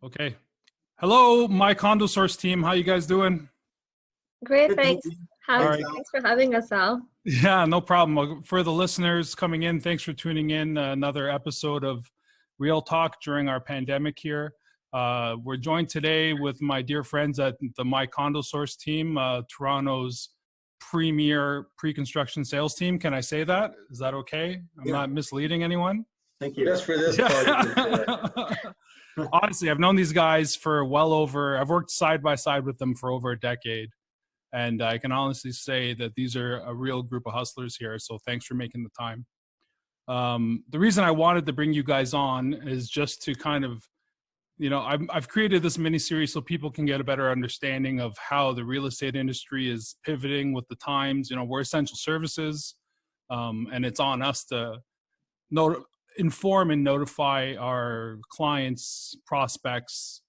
Okay. Hello, my condo source team. How you guys doing? Great, Good thanks. meeting. All Thanks, right. Al. Thanks for having us, Al. Yeah, no problem. For the listeners coming in, thanks for tuning in. Another episode of Real Talk during our pandemic here. We're joined today with my dear friends at the My Condo Source team, Toronto's premier pre-construction sales team. Can I say that? Is that okay? I'm Yeah. not misleading anyone? Thank you. Just for this project. Yeah. Honestly, I've known these guys for I've worked side by side with them for over a decade. And I can honestly say that these are a real group of hustlers here. So thanks for making the time. The reason I wanted to bring you guys on is just to kind of, I've created this mini series so people can get a better understanding of how the real estate industry is pivoting with the times. We're essential services, and it's on us to inform and notify our clients, prospects,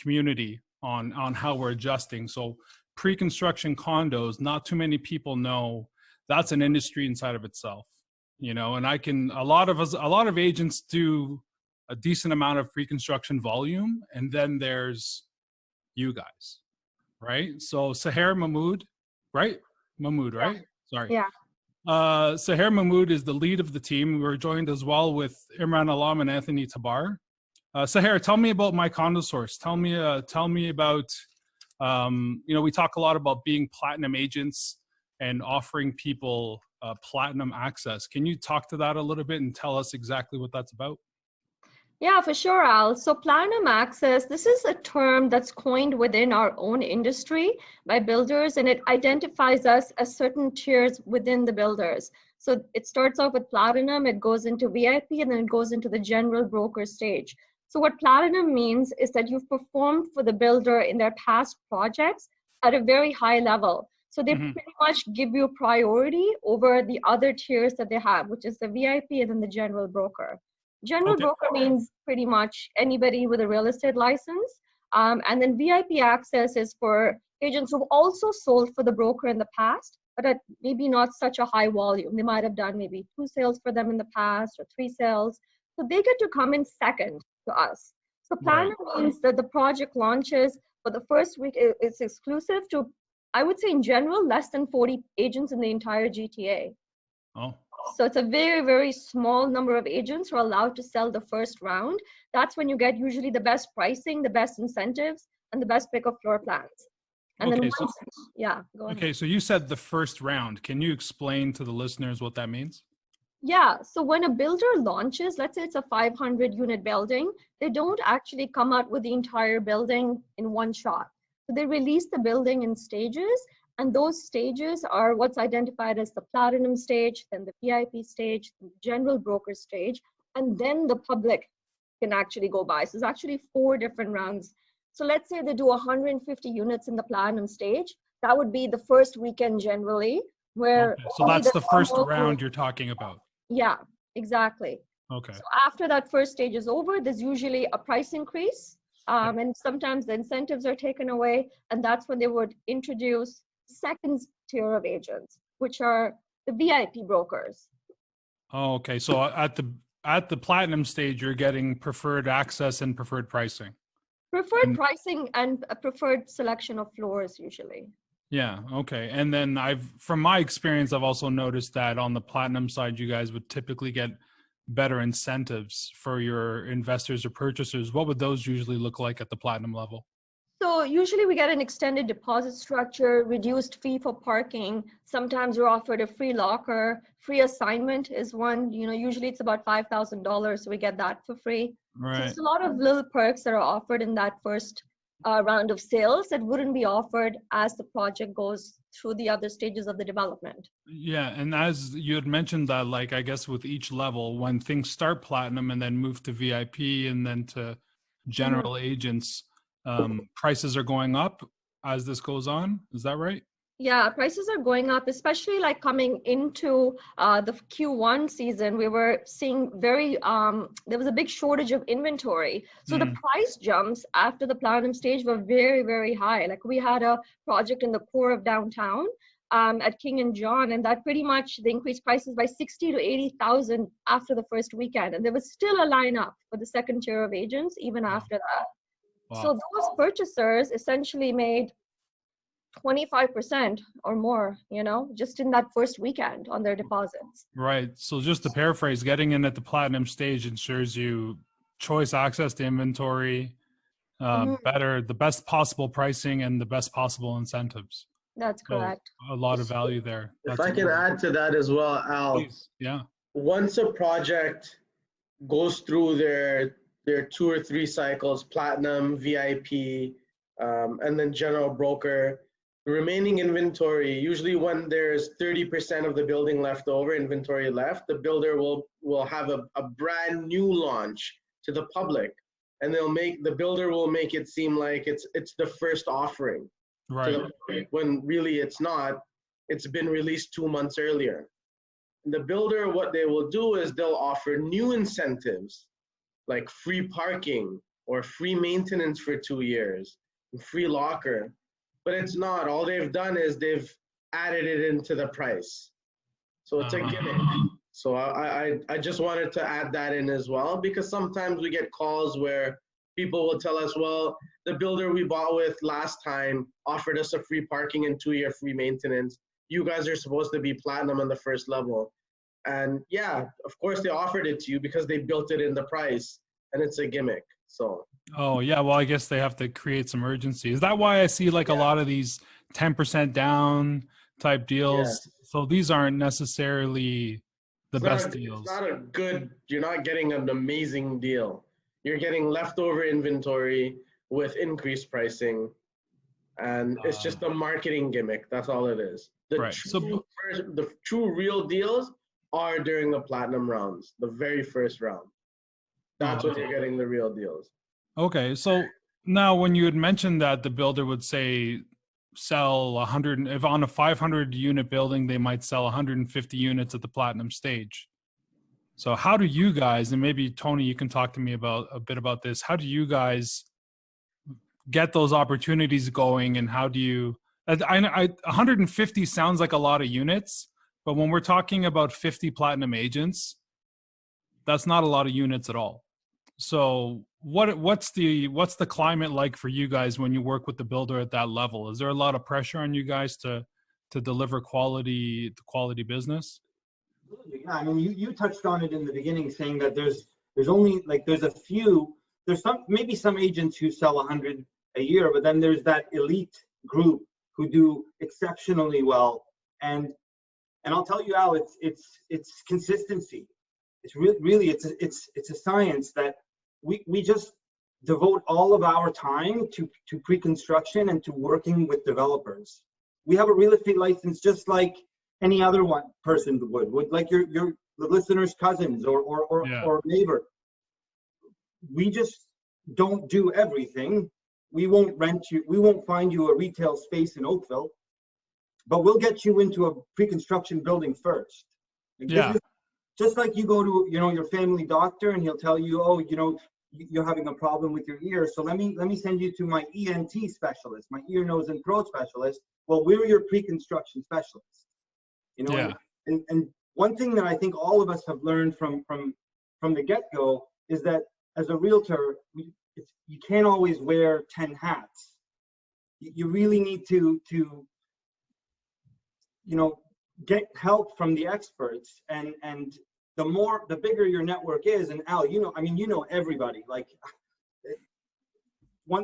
community on how we're adjusting. So pre-construction condos, not too many people know that's an industry inside of itself, and a lot of agents do a decent amount of pre-construction volume, and then there's you guys, right? So Sahar Mahmood, right? Mahmood, right? Sorry. Yeah. Sahar Mahmood is the lead of the team. We're joined as well with Imran Alam and Anthony Tabar. Sahar, tell me about My Condo Source. Tell me about, we talk a lot about being platinum agents and offering people platinum access. Can you talk to that a little bit and tell us exactly what that's about? Yeah, for sure, Al. So platinum access, this is a term that's coined within our own industry by builders, and it identifies us as certain tiers within the builders. So it starts off with platinum, it goes into VIP, and then it goes into the general broker stage. So what platinum means is that you've performed for the builder in their past projects at a very high level. So they pretty much give you priority over the other tiers that they have, which is the VIP and then the general broker. General broker means pretty much anybody with a real estate license. And then VIP access is for agents who've also sold for the broker in the past, but at maybe not such a high volume. They might have done maybe 2 sales for them in the past or 3 sales. So they get to come in second to us. So platinum means that the project launches for the first week. It's exclusive to, I would say in general, less than 40 agents in the entire GTA. Oh. So it's a very, very small number of agents who are allowed to sell the first round. That's when you get usually the best pricing, the best incentives, and the best pick of floor plans. And Okay, then so, go ahead. Okay, so you said the first round. Can you explain to the listeners what that means? Yeah, so when a builder launches, let's say it's a 500 unit building, they don't actually come out with the entire building in one shot. So they release the building in stages, and those stages are what's identified as the platinum stage, then the VIP stage, the general broker stage, and then the public can actually go by. So it's actually 4 different rounds. So let's say they do 150 units in the platinum stage. That would be the first weekend generally, where so that's the first round you're talking about. Yeah, exactly. Okay. So after that first stage is over, there's usually a price increase, and sometimes the incentives are taken away, and that's when they would introduce second tier of agents, which are the VIP brokers. Oh, okay. So at the platinum stage, you're getting preferred access and preferred pricing. Preferred pricing and a preferred selection of floors usually. Yeah. Okay. And then from my experience, I've also noticed that on the platinum side, you guys would typically get better incentives for your investors or purchasers. What would those usually look like at the platinum level? So usually we get an extended deposit structure, reduced fee for parking. Sometimes you're offered a free locker, free assignment is one. Usually it's about $5,000, so we get that for free. Right. So there's a lot of little perks that are offered in that first round of sales that wouldn't be offered as the project goes through the other stages of the development. Yeah, and as you had mentioned that, like, I guess with each level, when things start platinum and then move to VIP and then to general agents, prices are going up as this goes on. Is that right? Yeah, prices are going up, especially like coming into the Q1 season. We were seeing there was a big shortage of inventory. So the price jumps after the platinum stage were very, very high. Like we had a project in the core of downtown. at King and John, and that pretty much they increased prices by 60 to 80,000 after the first weekend, and there was still a lineup for the second tier of agents even after that. Wow. So those purchasers essentially made 25% or more, you know, just in that first weekend on their deposits. Right. So just to paraphrase, getting in at the platinum stage ensures you choice access to inventory, the best possible pricing, and the best possible incentives. That's correct. So a lot of value there. If I can add to that as well, Al. Please. Yeah. Once a project goes through their 2 or 3 cycles, platinum, VIP, and then general broker, the remaining inventory, usually when there's 30% of the building left over, inventory left, the builder will have a brand new launch to the public, and the builder will make it seem like it's the first offering. Right. When really it's not. It's been released 2 months earlier. The builder, what they will do is they'll offer new incentives like free parking or free maintenance for 2 years, free locker. But it's not. All they've done is they've added it into the price. So it's a gimmick. So I just wanted to add that in as well, because sometimes we get calls where people will tell us, well, the builder we bought with last time offered us a free parking and 2-year free maintenance. You guys are supposed to be platinum on the first level. And yeah, of course they offered it to you because they built it in the price, and it's a gimmick. So. Oh yeah, well I guess they have to create some urgency. Is that why I see like a lot of these 10% down type deals? Yeah. So these aren't necessarily the best deals. It's not a good, you're not getting an amazing deal. You're getting leftover inventory with increased pricing, and it's just a marketing gimmick. That's all it is. The true real deals are during the platinum rounds, the very first round. That's when you're getting the real deals. Okay, so now when you had mentioned that the builder would say sell 100, if on a 500 unit building, they might sell 150 units at the platinum stage. So how do you guys, and maybe Tony, you can talk to me about a bit about this. How do you guys get those opportunities going, and how do you, 150 sounds like a lot of units, but when we're talking about 50 platinum agents, that's not a lot of units at all. So what's the climate like for you guys when you work with the builder at that level? Is there a lot of pressure on you guys to deliver quality business? Yeah, I mean, you touched on it in the beginning, saying that there's only like there's maybe some agents who sell 100 a year, but then there's that elite group who do exceptionally well. And I'll tell you, Al, it's consistency. It's really it's a science that we just devote all of our time to pre-construction and to working with developers. We have a real estate license just like any other person would, like the listener's cousins or neighbor. We just don't do everything. We won't find you a retail space in Oakville, but we'll get you into a pre-construction building first. Yeah. Just like you go to, your family doctor and he'll tell you, oh, you're having a problem with your ear, so let me send you to my ENT specialist, my ear, nose, and throat specialist. Well, we're your pre-construction specialists. Yeah. And one thing that I think all of us have learned from the get-go is that as a realtor, you can't always wear 10 hats. You really need to get help from the experts, and the bigger your network is, and Al, you know everybody. Like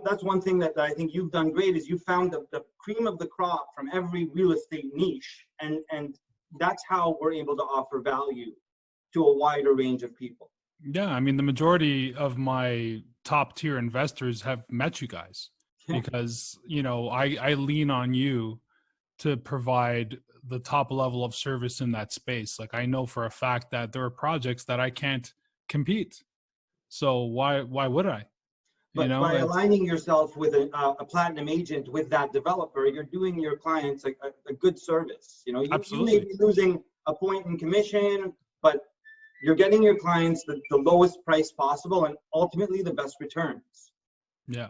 that's one thing that I think you've done great, is you found the cream of the crop from every real estate niche, and that's how we're able to offer value to a wider range of people. Yeah, I mean, the majority of my top tier investors have met you guys because I lean on you to provide the top level of service in that space. Like I know for a fact that there are projects that I can't compete. So why would I? But by aligning yourself with a platinum agent with that developer, you're doing your clients a good service. You may be losing a point in commission, but you're getting your clients the lowest price possible and ultimately the best returns. Yeah.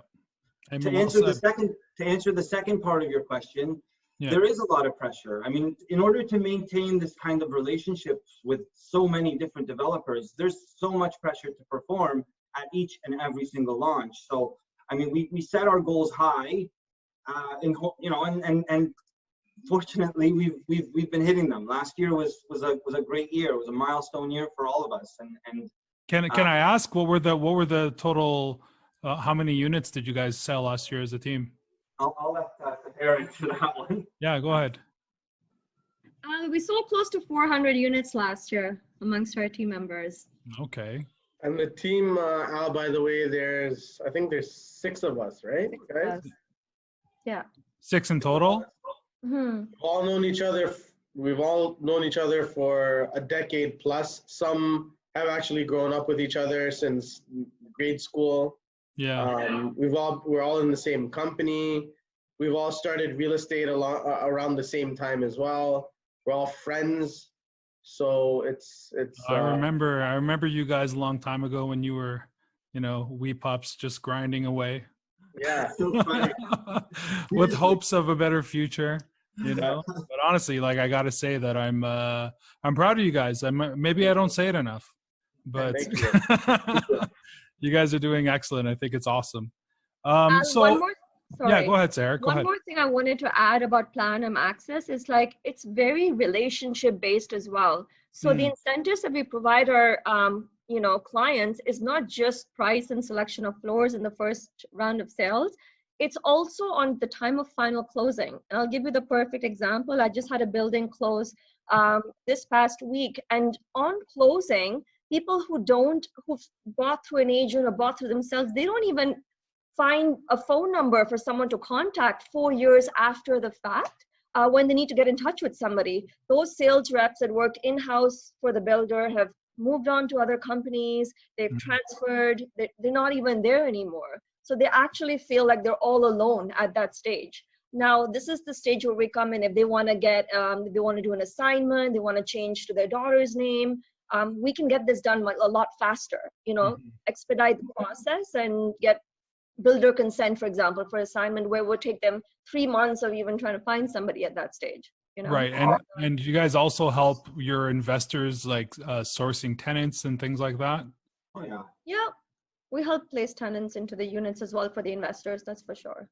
To answer the second part of your question, Yeah. There is a lot of pressure. I mean, in order to maintain this kind of relationship with so many different developers, there's so much pressure to perform at each and every single launch. So, I mean, we set our goals high, and fortunately, we've been hitting them. Last year was a great year. It was a milestone year for all of us. And Can I ask what were the total? How many units did you guys sell last year as a team? I'll let Aaron answer that one. Yeah, go ahead. We sold close to 400 units last year amongst our team members. Okay. And the team, Al, by the way, I think there's 6 of us, right, guys? Yeah. 6 in total? Mm-hmm. We've all known each other for a decade plus. Some have actually grown up with each other since grade school. Yeah. We're all in the same company. We've all started real estate around the same time as well. We're all friends. So it's. I remember you guys a long time ago when you were, wee pups just grinding away. Yeah. So funny. With hopes of a better future, But honestly, like, I gotta say that I'm proud of you guys. Maybe I don't say it enough, but you guys are doing excellent. I think it's awesome. Yeah, go ahead, Sarah. Go ahead. One more thing I wanted to add about Platinum Access is, like, it's very relationship based as well. So the incentives that we provide our clients is not just price and selection of floors in the first round of sales. It's also on the time of final closing. And I'll give you the perfect example. I just had a building close this past week, and on closing, people who've bought through an agent or bought through themselves, they don't even find a phone number for someone to contact 4 years after the fact when they need to get in touch with somebody. Those sales reps that worked in-house for the builder have moved on to other companies, they've transferred, they're not even there anymore. So they actually feel like they're all alone at that stage. Now, this is the stage where we come in if they want to do an assignment, they want to change to their daughter's name. We can get this done a lot faster, expedite the process and get builder consent, for example, for assignment where it would take them 3 months of even trying to find somebody at that stage. Right. And you guys also help your investors, like sourcing tenants and things like that? Oh, yeah. Yeah. We help place tenants into the units as well for the investors, that's for sure.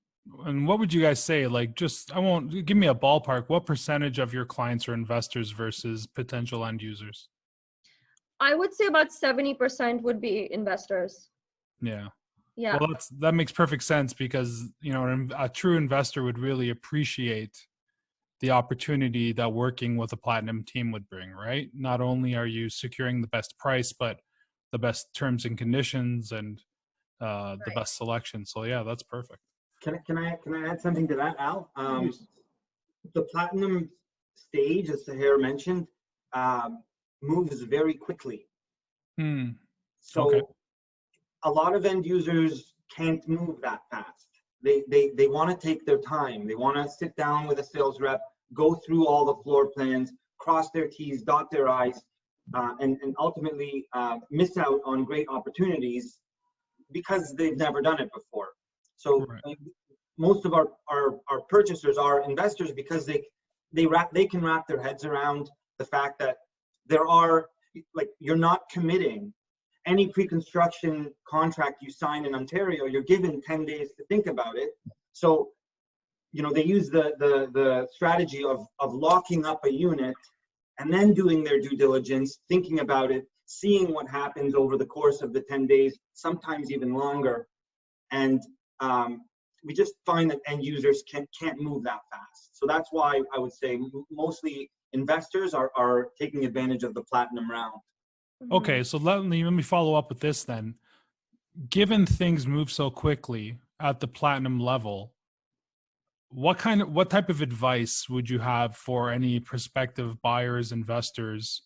And what would you guys say? Like, give me a ballpark. What percentage of your clients are investors versus potential end users? I would say about 70% would be investors. Yeah. Yeah. Well, that makes perfect sense because, a true investor would really appreciate the opportunity that working with a Platinum team would bring, right? Not only are you securing the best price, but the best terms and conditions and the best selection. So yeah, that's perfect. Can I add something to that, Al? The Platinum stage, as Sahir mentioned, moves very quickly. So a lot of end users can't move that fast. They want to take their time. They want to sit down with a sales rep, go through all the floor plans, cross their T's, dot their I's, and ultimately miss out on great opportunities because they've never done it before. So most of our purchasers are investors because they can wrap their heads around the fact that you're not committing. Any pre-construction contract you sign in Ontario, you're given 10 days to think about it. So, they use the strategy of locking up a unit and then doing their due diligence, thinking about it, seeing what happens over the course of the 10 days, sometimes even longer. And we just find that end users can't move that fast. So that's why I would say mostly investors are taking advantage of the Platinum round. Okay, so let me follow up with this then. Given things move so quickly at the Platinum level, what type of advice would you have for any prospective buyers, investors,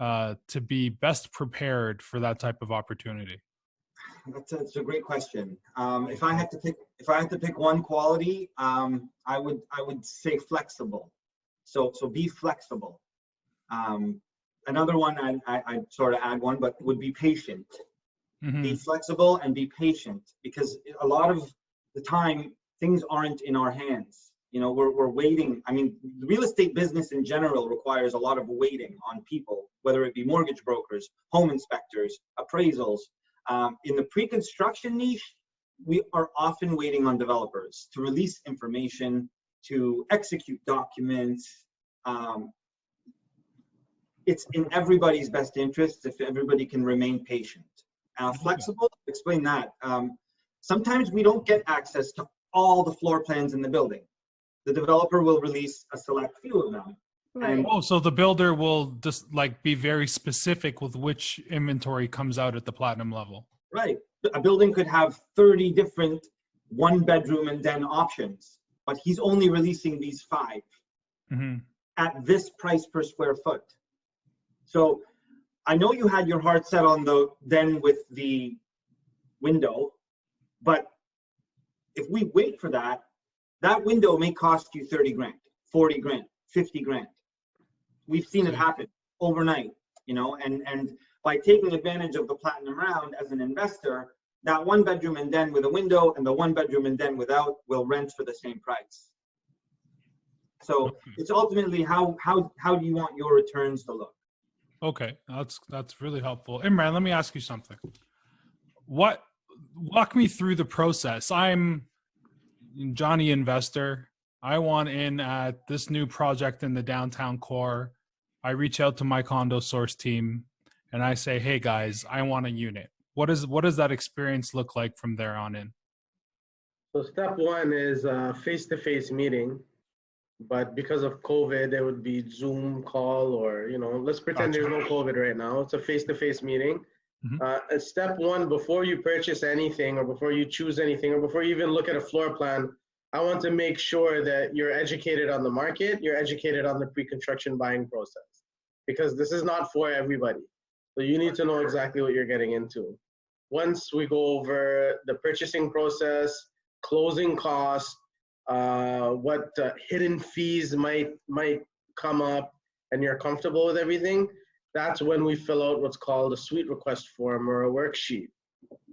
to be best prepared for that type of opportunity? That's a great question. If I had to pick one quality, I would say flexible. So be flexible. Another one, I sort of add one, but would be patient. Be flexible and be patient, because a lot of the time things aren't in our hands. we're waiting. I mean, the real estate business in general requires a lot of waiting on people, whether it be mortgage brokers, home inspectors, appraisals. In the pre-construction niche, we are often waiting on developers to release information, to execute documents. It's in everybody's best interest if everybody can remain patient. Flexible, explain that. Sometimes we don't get access to all the floor plans in the building. The developer will release a select few of them. Right. Oh, so the builder will just like be very specific with which inventory comes out at the platinum level. Right. A building could have 30 different 1-bedroom and den options, but he's only releasing these 5 at this price per square foot. So I know you had your heart set on the den with the window, but if we wait for that, that window may cost you 30 grand, 40 grand, 50 grand. We've seen it happen overnight, and by taking advantage of the platinum round as an investor, that 1-bedroom and den with a window and the 1-bedroom and den without will rent for the same price. So it's ultimately how do you want your returns to look? Okay, that's really helpful. Imran, let me ask you something. Walk me through the process. I'm Johnny Investor. I want in at this new project in the downtown core. I reach out to my condo source team and I say, hey guys, I want a unit. What does that experience look like from there on in? So step one is a face-to-face meeting, but because of COVID, it would be Zoom call or, let's pretend there's no COVID right now. It's a face-to-face meeting. Step one, before you purchase anything or before you choose anything or before you even look at a floor plan, I want to make sure that you're educated on the market, you're educated on the pre-construction buying process, because this is not for everybody. So you need to know exactly what you're getting into. Once we go over the purchasing process, closing costs, what hidden fees might come up, and you're comfortable with everything, that's when we fill out what's called a suite request form or a worksheet.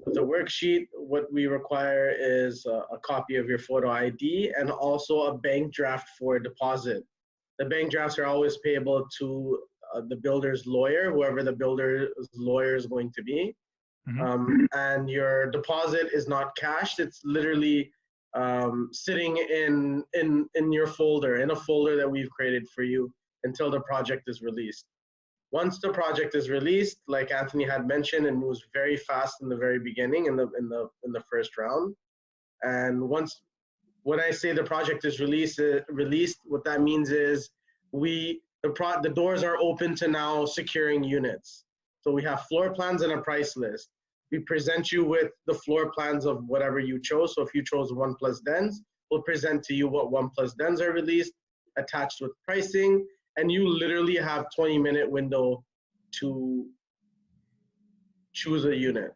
With the worksheet, what we require is a copy of your photo ID and also a bank draft for a deposit. The bank drafts are always payable to the builder's lawyer, whoever the builder's lawyer is going to be. And your deposit is not cashed. It's literally sitting in your folder, in a folder that we've created for you until the project is released. Once the project is released, like Anthony had mentioned, it moves very fast in the very beginning, in the first round. And when I say the project is released, what that means is the doors are open to now securing units. So we have floor plans and a price list. We present you with the floor plans of whatever you chose. So if you chose 1+ dens, we'll present to you what 1+ dens are released, attached with pricing, and you literally have 20-minute window to choose a unit.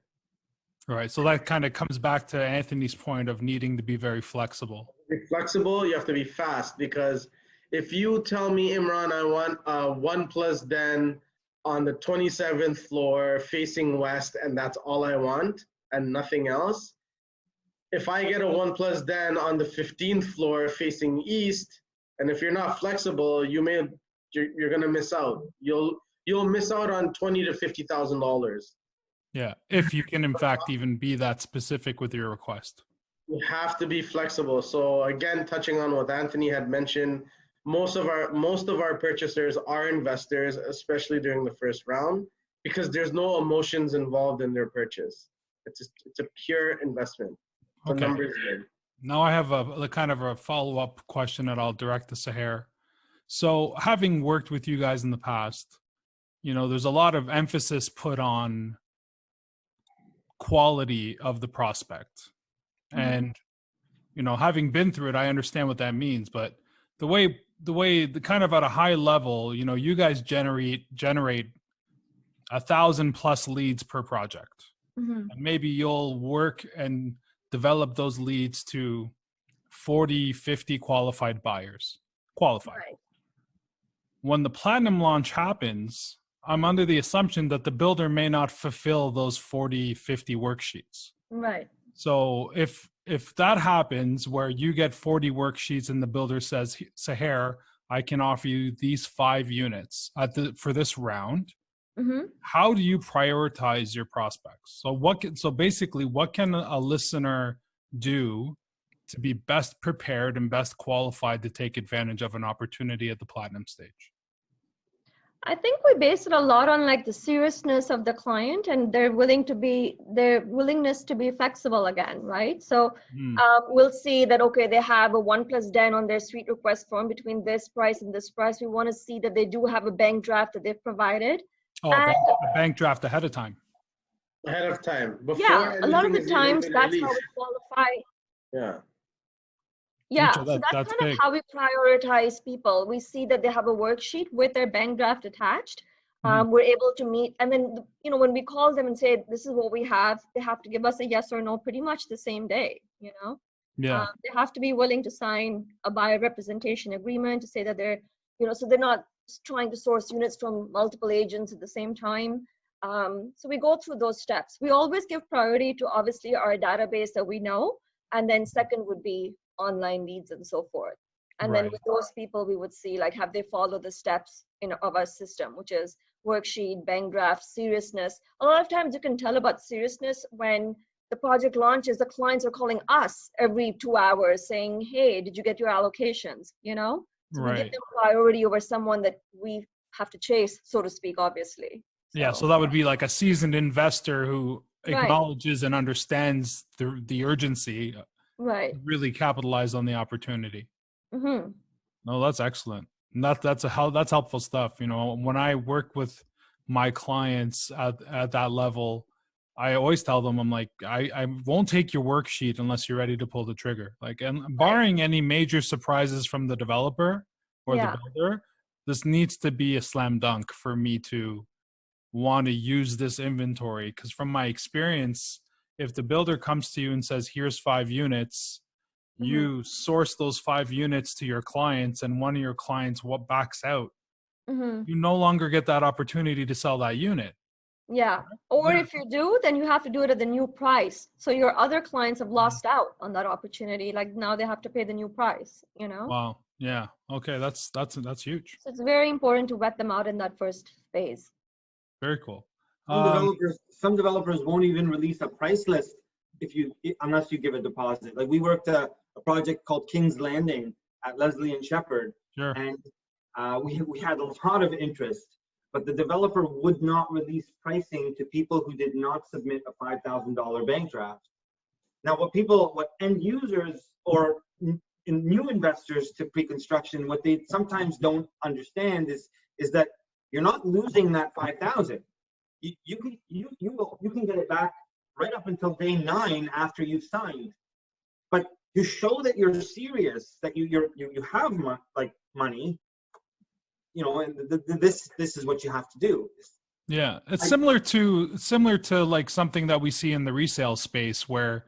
All right, so that kind of comes back to Anthony's point of needing to be very flexible. Be flexible, you have to be fast, because if you tell me, Imran, I want a 1+ den on the 27th floor facing west, and that's all I want and nothing else. If I get a 1+ den on the 15th floor facing east, and if you're not flexible, you're gonna miss out. You'll miss out on $20,000 to $50,000. Yeah, if you can in fact even be that specific with your request. You have to be flexible. So again, touching on what Anthony had mentioned, most of our purchasers are investors, especially during the first round, because there's no emotions involved in their purchase. It's a pure investment. The numbers game. Now I have a kind of a follow-up question that I'll direct to Sahar. So having worked with you guys in the past, there's a lot of emphasis put on quality of the prospect. And, having been through it, I understand what that means. But the way kind of at a high level, you guys generate 1,000+ leads per project. And maybe you'll work and develop those leads to 40, 50 qualified buyers. Right. When the platinum launch happens, I'm under the assumption that the builder may not fulfill those 40, 50 worksheets. Right. So if that happens where you get 40 worksheets and the builder says, Sahar, I can offer you these 5 units for this round, how do you prioritize your prospects? So basically, what can a listener do to be best prepared and best qualified to take advantage of an opportunity at the platinum stage? I think we base it a lot on like the seriousness of the client and their willingness to be flexible again, right? So we'll see that, okay, they have a 1+ den on their suite request form between this price and this price. We want to see that they do have a bank draft that they've provided. Oh, a bank draft ahead of time. Ahead of time. Yeah, a lot of the times that's how we qualify. Yeah. Yeah, so that's kind of how we prioritize people. We see that they have a worksheet with their bank draft attached. We're able to meet, and then, you know, when we call them and say, this is what we have, they have to give us a yes or no pretty much the same day, you know? Yeah. They have to be willing to sign a buyer representation agreement to say that they're, you know, so they're not trying to source units from multiple agents at the same time. So we go through those steps. We always give priority to obviously our database that we know, and then second would be online leads and so forth. And then with those people, we would see like, have they followed the steps of our system, which is worksheet, bank draft, seriousness. A lot of times you can tell about seriousness when the project launches, the clients are calling us every 2 hours saying, hey, did you get your allocations? You know, so we give them priority over someone that we have to chase, so to speak, obviously. Yeah, so that would be like a seasoned investor who acknowledges and understands the urgency. Really capitalize on the opportunity. No, that's excellent. And that's helpful stuff. You know, when I work with my clients at that level, I always tell them, I'm like, I won't take your worksheet unless you're ready to pull the trigger. Like, and barring any major surprises from the developer or the builder, this needs to be a slam dunk for me to want to use this inventory. Because from my experience, if the builder comes to you and says, here's 5 units, you source those 5 units to your clients, and one of your clients backs out, you no longer get that opportunity to sell that unit. Yeah. Or if you do, then you have to do it at the new price. So your other clients have lost out on that opportunity. Like now they have to pay the new price, you know? Wow. Yeah. Okay. That's huge. So it's very important to vet them out in that first phase. Very cool. Some developers won't even release a price list unless you give a deposit. Like we worked a project called King's Landing at Leslie and Shepherd, and we had a lot of interest, but the developer would not release pricing to people who did not submit a $5,000 bank draft. Now, what end users or new investors to pre-construction, what they sometimes don't understand is that you're not losing that 5,000. You can get it back right up until day 9 after you've signed. But to show that you're serious, that you have money, you know, and this is what you have to do. Yeah, it's similar to like something that we see in the resale space where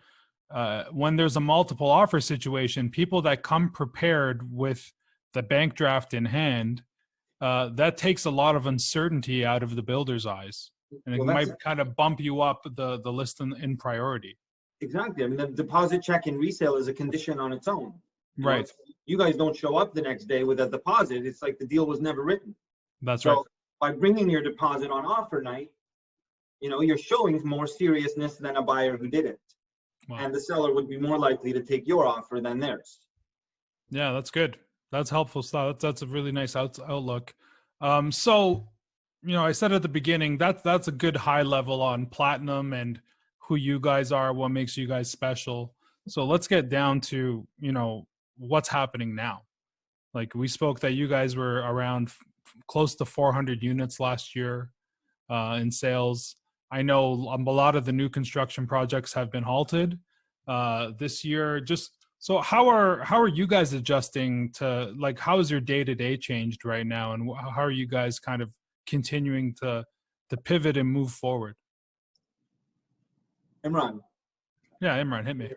when there's a multiple offer situation, people that come prepared with the bank draft in hand, that takes a lot of uncertainty out of the builder's eyes, and it might kind of bump you up the list in priority. Exactly. I mean, the deposit check in resale is a condition on its own. Right. You guys don't show up the next day with a deposit. It's like the deal was never written. That's right. By bringing your deposit on offer night, you know, you're showing more seriousness than a buyer who didn't. Wow. And the seller would be more likely to take your offer than theirs. Yeah, that's good. That's helpful stuff. That's a really nice outlook. So, you know, I said at the beginning, that's a good high level on Platinum and who you guys are, what makes you guys special. So let's get down to, you know, what's happening now. Like we spoke that you guys were around close to 400 units last year in sales. I know a lot of the new construction projects have been halted this year. Just so how are you guys adjusting to, like, how is your day-to-day changed right now, and how are you guys kind of continuing to pivot and move forward? Imran. Yeah, Imran, hit me.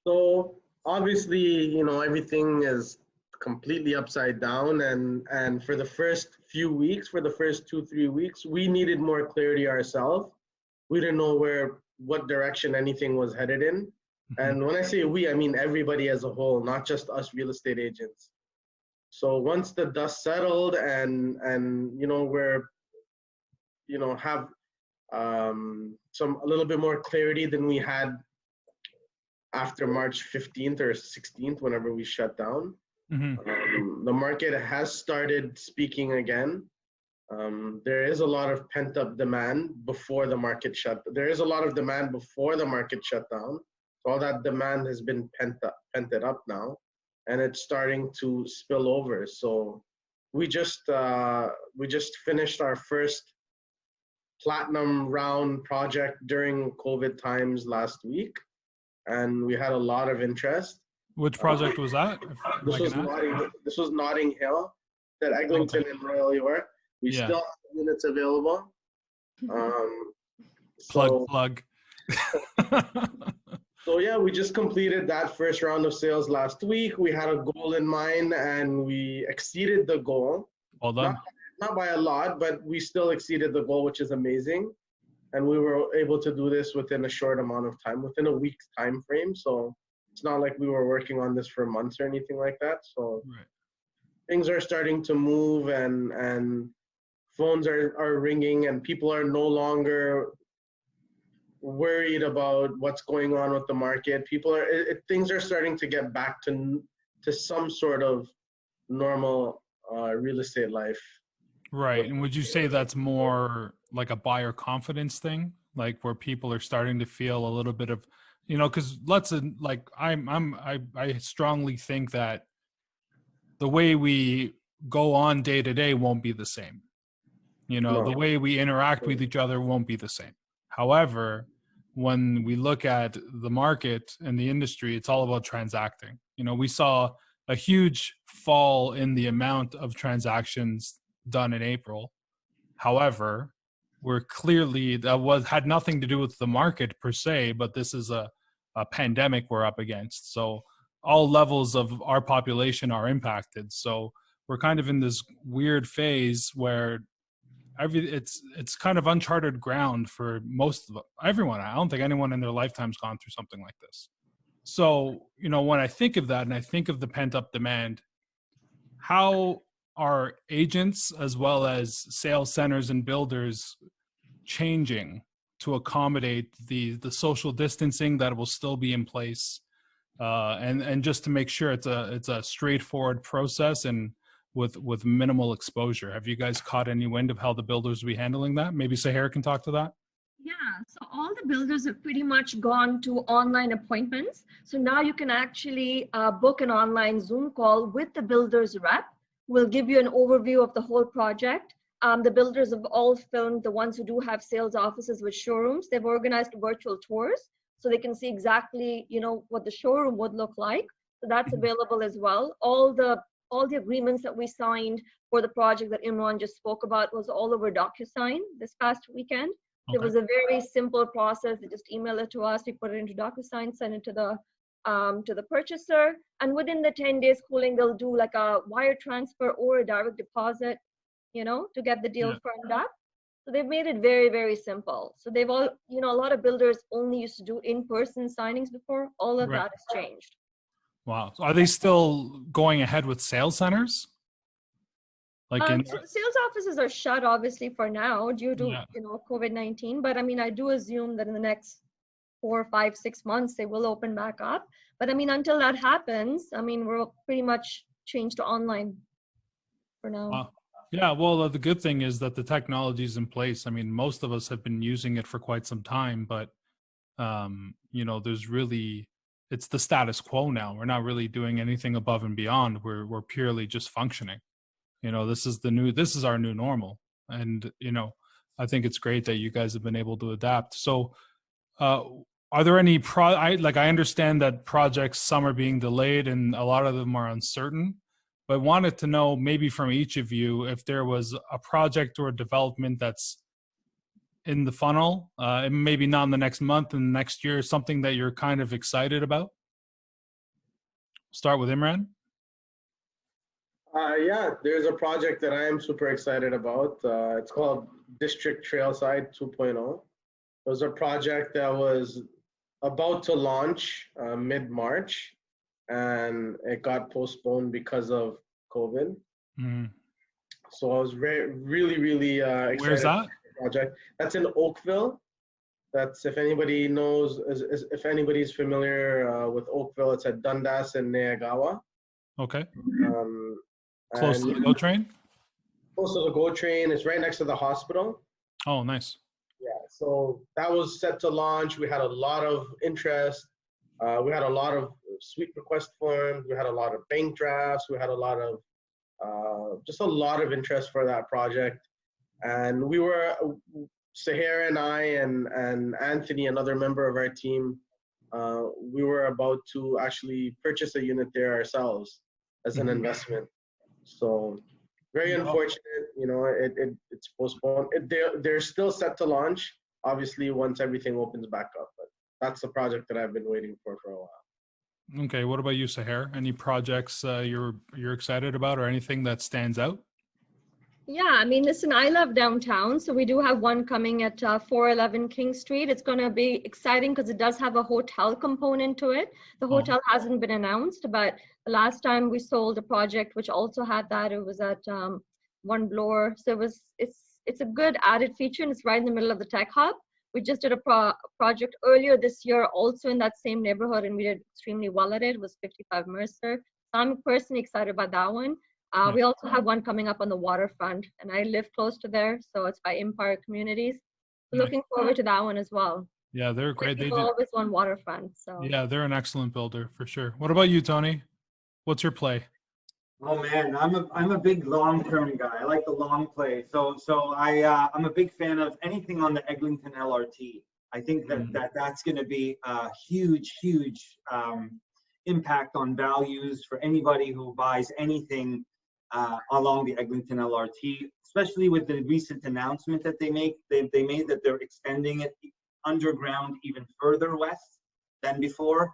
So obviously, you know, everything is completely upside down, and for the first few weeks, for the first 2-3 weeks, we needed more clarity ourselves we didn't know what direction anything was headed in. And when I say we, I mean everybody as a whole, not just us real estate agents. So once the dust settled and we're have a little bit more clarity than we had after March 15th or 16th, whenever we shut down. The market has started speaking again. There is a lot of pent-up demand before the market shut. There is a lot of demand before the market shut down. So all that demand has been pent up now, and it's starting to spill over. So we just finished our first platinum round project during COVID times last week, and we had a lot of interest. Which project was that? This was Notting Hill, at Eglinton in Royal York. We still have units available. Plug. So yeah, we just completed that first round of sales last week. We had a goal in mind, and we exceeded the goal. Well done. Not by a lot, but we still exceeded the goal, which is amazing. And we were able to do this within a short amount of time, within a week's time frame. So it's not like we were working on this for months or anything like that. So things are starting to move, and phones are ringing, and people are no longer worried about what's going on with the market. Things are starting to get back to some sort of normal real estate life. Right. And would you say that's more like a buyer confidence thing, like where people are starting to feel a little bit of, because I strongly think that the way we go on day to day won't be the same. The way we interact with each other won't be the same. However, when we look at the market and the industry, it's all about transacting. We saw a huge fall in the amount of transactions done in April. However, we're clearly, had nothing to do with the market per se, but this is a pandemic we're up against. So all levels of our population are impacted. So we're kind of in this weird phase where it's kind of uncharted ground for everyone. I don't think anyone in their lifetime's gone through something like this. So, when I think of that and I think of the pent up demand, how are agents as well as sales centers and builders changing to accommodate the social distancing that will still be in place, and just to make sure it's a straightforward process and with minimal exposure? Have you guys caught any wind of how the builders will be handling that? Maybe Sahar can talk to that. Yeah, so all the builders have pretty much gone to online appointments. So now you can actually book an online Zoom call with the builder's rep. We'll give you an overview of the whole project. The builders have all filmed, the ones who do have sales offices with showrooms. They've organized virtual tours so they can see exactly, what the showroom would look like. So that's available as well. All the agreements that we signed for the project that Imran just spoke about was all over DocuSign this past weekend. Okay. It was a very simple process. They just email it to us, we put it into DocuSign, send it to the purchaser, and within the 10 days cooling, they'll do like a wire transfer or a direct deposit, to get the deal firmed up. So they've made it very, very simple. So they've all, a lot of builders only used to do in-person signings before. All of that has changed. Wow. So are they still going ahead with sales centers? So the sales offices are shut, obviously, for now due to COVID-19. But I do assume that in the next 4, 5, 6 months they will open back up. But until that happens, we're pretty much changed to online for now. Wow. Yeah. Well, the good thing is that the technology is in place. Most of us have been using it for quite some time, but there's really, it's the status quo now. We're not really doing anything above and beyond. We're purely just functioning. This is our new normal. And, I think it's great that you guys have been able to adapt. So, are there any I understand that projects, some are being delayed and a lot of them are uncertain, but I wanted to know maybe from each of you, if there was a project or a development that's in the funnel, and maybe not in the next month and next year, something that you're kind of excited about. Start with Imran. Yeah, there's a project that I am super excited about. It's called District Trailside 2.0. It was a project that was about to launch mid-March, and it got postponed because of COVID. Mm. So I was really excited. Where's that? about the project. That's in Oakville. That's, if anybody knows, if anybody's familiar with Oakville, it's at Dundas and Neagawa. Okay. Um, Close to the GO train? Close to the GO train. It's right next to the hospital. Oh, nice. Yeah, so that was set to launch. We had a lot of interest. We had a lot of suite request forms. We had a lot of bank drafts. We had a lot of, just a lot of interest for that project. And we were, Sahara and I and Anthony, another member of our team, we were about to actually purchase a unit there ourselves as an investment. So very unfortunate, you know, it's postponed. They're still set to launch, obviously, once everything opens back up. But that's the project that I've been waiting for a while. Okay, what about you, Sahar? Any projects you're excited about, or anything that stands out? Yeah, I mean, listen, I love downtown. So we do have one coming at 411 King Street. It's going to be exciting because it does have a hotel component to it. The hotel hasn't been announced, but the last time we sold a project which also had that, it was at One Bloor. So it's a good added feature, and it's right in the middle of the tech hub. We just did a project earlier this year also in that same neighborhood, and we did extremely well at it. It was 55 Mercer. So I'm personally excited about that one. We also have one coming up on the waterfront, and I live close to there, so it's by Empire Communities. So looking forward to that one as well. Yeah, they're great. People always want waterfront. So yeah, they're an excellent builder for sure. What about you, Tony? What's your play? Oh man, I'm a big long-term guy. I like the long play. So I'm a big fan of anything on the Eglinton LRT. I think that's going to be a huge impact on values for anybody who buys anything along the Eglinton LRT, especially with the recent announcement that they made that they're extending it underground even further west than before.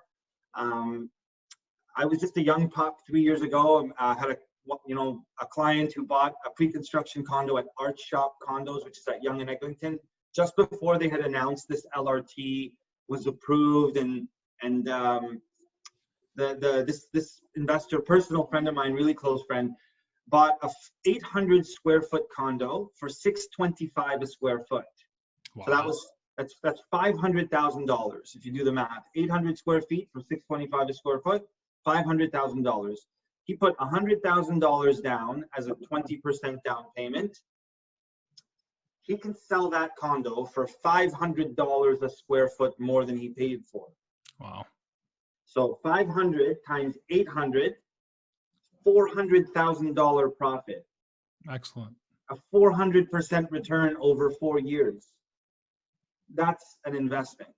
I was just a young pup 3 years ago. I had a client who bought a pre-construction condo at Art Shop Condos, which is at Yonge and Eglinton, just before they had announced this LRT was approved, and this investor, personal friend of mine, really close friend, bought a 800 square foot condo for $625 a square foot. Wow. So that's $500,000 if you do the math. 800 square feet for $625 a square foot, $500,000. He put $100,000 down as a 20% down payment. He can sell that condo for $500 a square foot more than he paid for. Wow. So 500 times 800, $400,000 profit. Excellent. A 400% return over 4 years. That's an investment,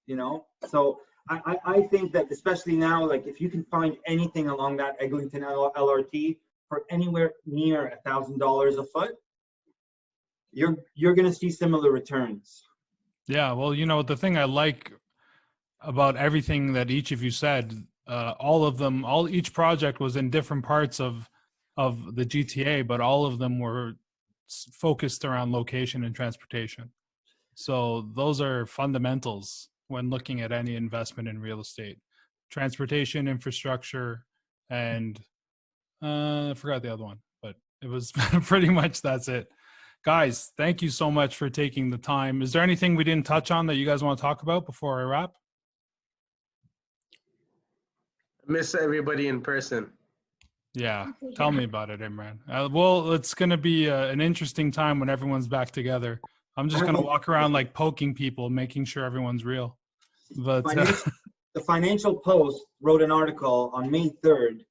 you know? So I think that, especially now, like if you can find anything along that Eglinton LRT for anywhere near $1,000 a foot, you're going to see similar returns. Yeah, well, you know, the thing I like about everything that each of you said, each project was in different parts of the GTA, but all of them were focused around location and transportation. So those are fundamentals when looking at any investment in real estate: transportation, infrastructure, and I forgot the other one, but it was pretty much that's it. Guys, thank you so much for taking the time. Is there anything we didn't touch on that you guys want to talk about before I wrap? Miss everybody in person. Yeah, tell me about it, Imran. Well, it's going to be an interesting time when everyone's back together. I'm just going to walk around like poking people, making sure everyone's real. But the Financial Post wrote an article on May 3rd,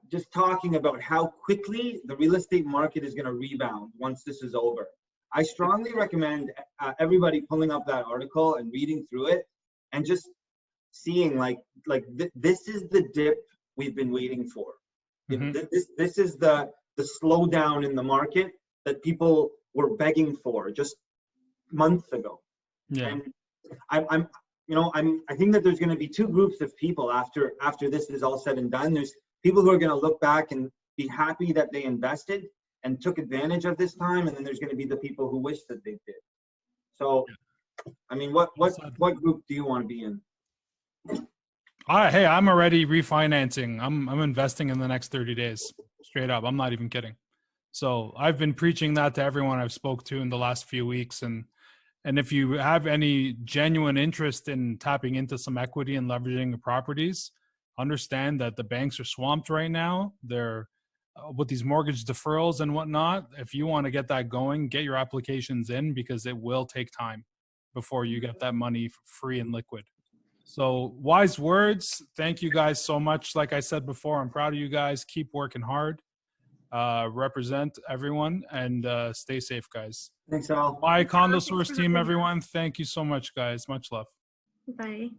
just talking about how quickly the real estate market is going to rebound once this is over. I strongly recommend everybody pulling up that article and reading through it, and just seeing this is the dip we've been waiting for. Mm-hmm. This is the slowdown in the market that people were begging for just months ago. Yeah. And I think that there's going to be two groups of people after this is all said and done. There's people who are going to look back and be happy that they invested and took advantage of this time, and then there's going to be the people who wish that they did. So I mean, what group do you want to be in? Hey, I'm already refinancing. I'm investing in the next 30 days. Straight up. I'm not even kidding. So I've been preaching that to everyone I've spoke to in the last few weeks. And if you have any genuine interest in tapping into some equity and leveraging the properties, understand that the banks are swamped right now. They're with these mortgage deferrals and whatnot. If you want to get that going, get your applications in, because it will take time before you get that money free and liquid. So wise words. Thank you guys so much. Like I said before, I'm proud of you guys. Keep working hard. Represent everyone, and stay safe, guys. Thanks, Al. My Condo Source team, everyone. Thank you so much, guys. Much love. Bye.